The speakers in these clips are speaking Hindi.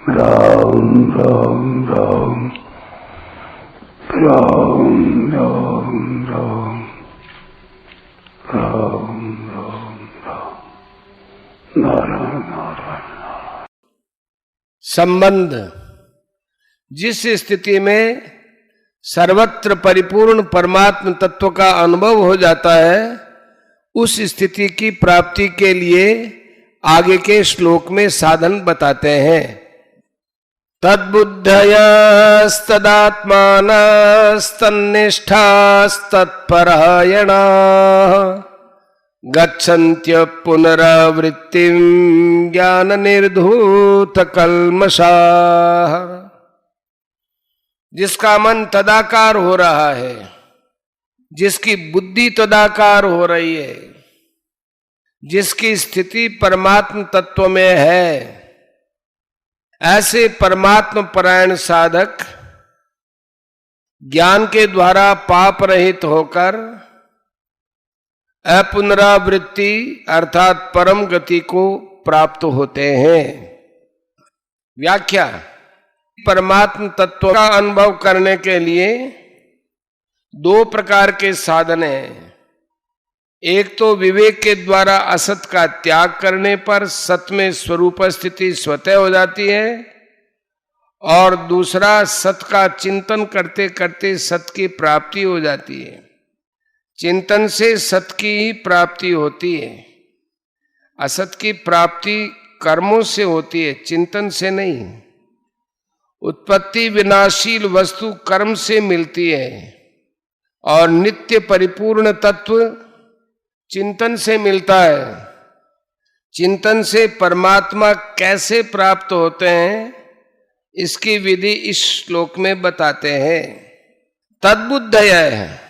राम राम राम राम राम राम राम राम राम नारायण नारायण। संबंध। जिस स्थिति में सर्वत्र परिपूर्ण परमात्म तत्व का अनुभव हो जाता है, उस स्थिति की प्राप्ति के लिए आगे के श्लोक में साधन बताते हैं। तद्बुद्धयस्तदात्मानस्तन्निष्ठास्तत्परायणाः गच्छन्त्य पुनरावृत्तिं ज्ञान निर्धूत कल्मषाः। जिसका मन तदाकार हो रहा है, जिसकी बुद्धि तदाकार हो रही है, जिसकी स्थिति परमात्म तत्व में है, ऐसे परमात्म परायण साधक ज्ञान के द्वारा पाप रहित होकर अपुनरावृत्ति अर्थात परम गति को प्राप्त होते हैं। व्याख्या। परमात्म तत्व का अनुभव करने के लिए दो प्रकार के साधन हैं। एक तो विवेक के द्वारा असत का त्याग करने पर सत में स्वरूप स्थिति स्वतः हो जाती है, और दूसरा सत का चिंतन करते करते सत की प्राप्ति हो जाती है। चिंतन से सत की ही प्राप्ति होती है। असत की प्राप्ति कर्मों से होती है, चिंतन से नहीं। उत्पत्ति विनाशील वस्तु कर्म से मिलती है, और नित्य परिपूर्ण तत्व चिंतन से मिलता है। चिंतन से परमात्मा कैसे प्राप्त होते हैं, इसकी विधि इस श्लोक में बताते हैं। तद्बुद्धय है,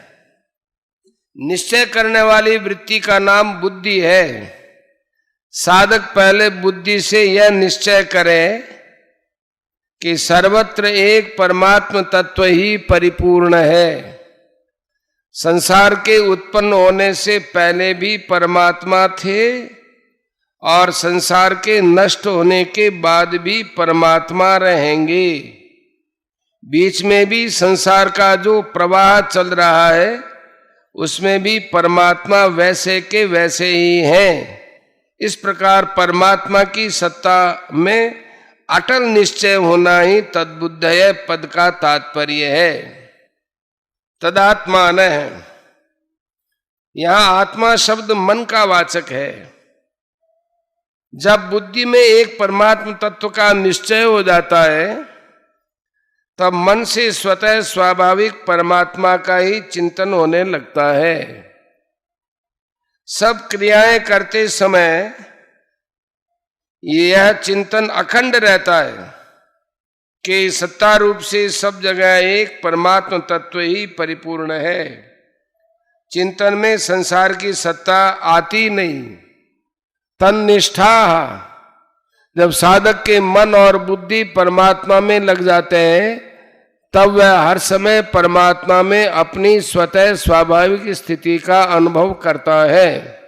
निश्चय करने वाली वृत्ति का नाम बुद्धि है। साधक पहले बुद्धि से यह निश्चय करे कि सर्वत्र एक परमात्म तत्व ही परिपूर्ण है। संसार के उत्पन्न होने से पहले भी परमात्मा थे, और संसार के नष्ट होने के बाद भी परमात्मा रहेंगे। बीच में भी संसार का जो प्रवाह चल रहा है, उसमें भी परमात्मा वैसे के वैसे ही हैं। इस प्रकार परमात्मा की सत्ता में अटल निश्चय होना ही तद्बुद्धय पद का तात्पर्य है। तदात्मान है, यहां आत्मा शब्द मन का वाचक है। जब बुद्धि में एक परमात्म तत्व का निश्चय हो जाता है, तब मन से स्वतः स्वाभाविक परमात्मा का ही चिंतन होने लगता है। सब क्रियाएं करते समय यह चिंतन अखंड रहता है कि सत्ता रूप से सब जगह एक परमात्म तत्व ही परिपूर्ण है। चिंतन में संसार की सत्ता आती नहीं। तन्निष्ठा, जब साधक के मन और बुद्धि परमात्मा में लग जाते हैं, तब वह हर समय परमात्मा में अपनी स्वतः स्वाभाविक स्थिति का अनुभव करता है।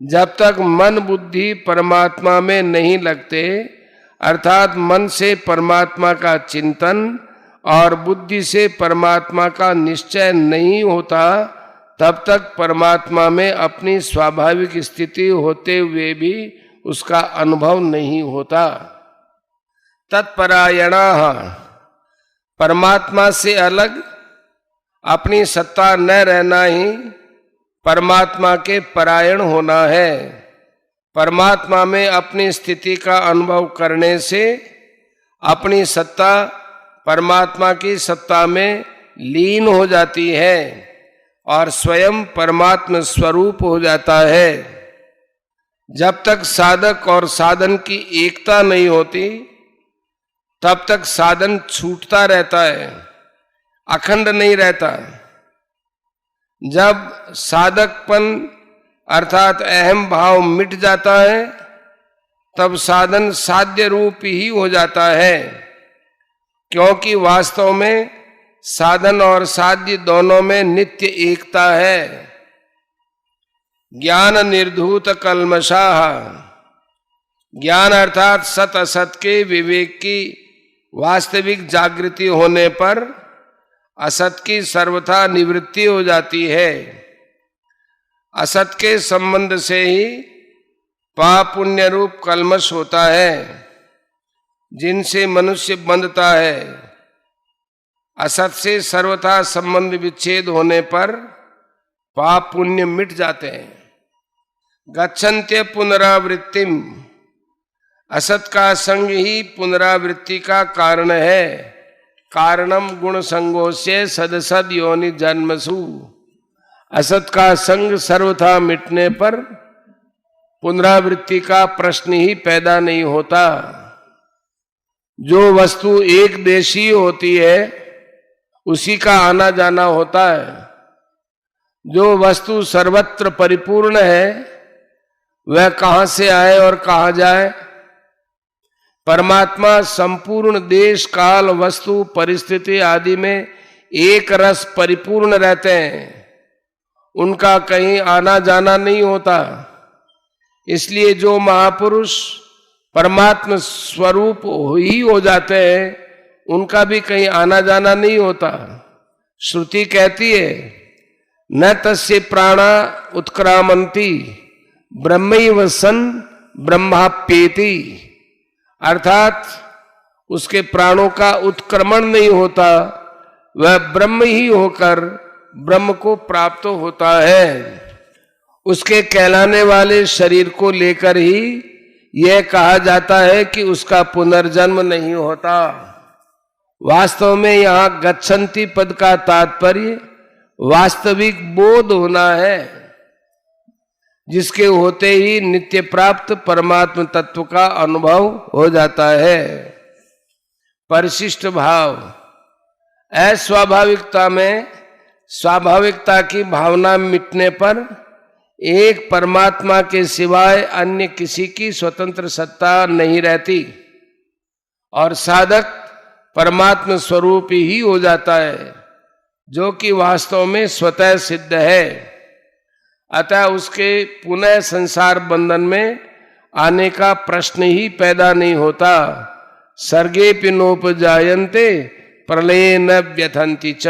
जब तक मन बुद्धि परमात्मा में नहीं लगते, अर्थात मन से परमात्मा का चिंतन और बुद्धि से परमात्मा का निश्चय नहीं होता, तब तक परमात्मा में अपनी स्वाभाविक स्थिति होते हुए भी उसका अनुभव नहीं होता। तत्परायणाः, परमात्मा से अलग अपनी सत्ता न रहना ही परमात्मा के परायण होना है। परमात्मा में अपनी स्थिति का अनुभव करने से अपनी सत्ता परमात्मा की सत्ता में लीन हो जाती है और स्वयं परमात्म स्वरूप हो जाता है। जब तक साधक और साधन की एकता नहीं होती, तब तक साधन छूटता रहता है, अखंड नहीं रहता। जब साधकपन अर्थात अहम भाव मिट जाता है, तब साधन साध्य रूप ही हो जाता है, क्योंकि वास्तव में साधन और साध्य दोनों में नित्य एकता है। ज्ञान निर्धूत कल्मषाः, ज्ञान अर्थात सत असत के विवेक की वास्तविक जागृति होने पर असत की सर्वथा निवृत्ति हो जाती है। असत के संबंध से ही पाप पुण्य रूप कल्मश होता है, जिनसे मनुष्य बंधता है। असत से सर्वथा संबंध विच्छेद होने पर पाप पुण्य मिट जाते हैं। गच्छन्त्य पुनरावृत्तिम, असत का संग ही पुनरावृत्ति का कारण है। कारणम गुण संगोस्य सदसद योनि जन्मसु, असत का संग सर्वथा मिटने पर पुनरावृत्ति का प्रश्न ही पैदा नहीं होता। जो वस्तु एक देशी होती है उसी का आना जाना होता है। जो वस्तु सर्वत्र परिपूर्ण है वह कहां से आए और कहां जाए। परमात्मा संपूर्ण देश काल वस्तु परिस्थिति आदि में एक रस परिपूर्ण रहते हैं, उनका कहीं आना जाना नहीं होता। इसलिए जो महापुरुष परमात्मा स्वरूप ही हो जाते हैं उनका भी कहीं आना जाना नहीं होता। श्रुति कहती है न तस्य प्राणा उत्क्रामंती ब्रह्मैव सन् ब्रह्माप्येति, अर्थात उसके प्राणों का उत्क्रमण नहीं होता, वह ब्रह्म ही होकर ब्रह्म को प्राप्त होता है। उसके कहलाने वाले शरीर को लेकर ही यह कहा जाता है कि उसका पुनर्जन्म नहीं होता। वास्तव में यहां गच्छन्ति पद का तात्पर्य वास्तविक बोध होना है, जिसके होते ही नित्य प्राप्त परमात्म तत्व का अनुभव हो जाता है। परिशिष्ट भाव, अस्वाभाविकता में स्वाभाविकता की भावना मिटने पर एक परमात्मा के सिवाय अन्य किसी की स्वतंत्र सत्ता नहीं रहती और साधक परमात्म स्वरूप ही हो जाता है, जो कि वास्तव में स्वतः सिद्ध है। अतः उसके पुनः संसार बंधन में आने का प्रश्न ही पैदा नहीं होता। सर्गे पिनोपजायन्ते प्रलये न व्यथन्ति च।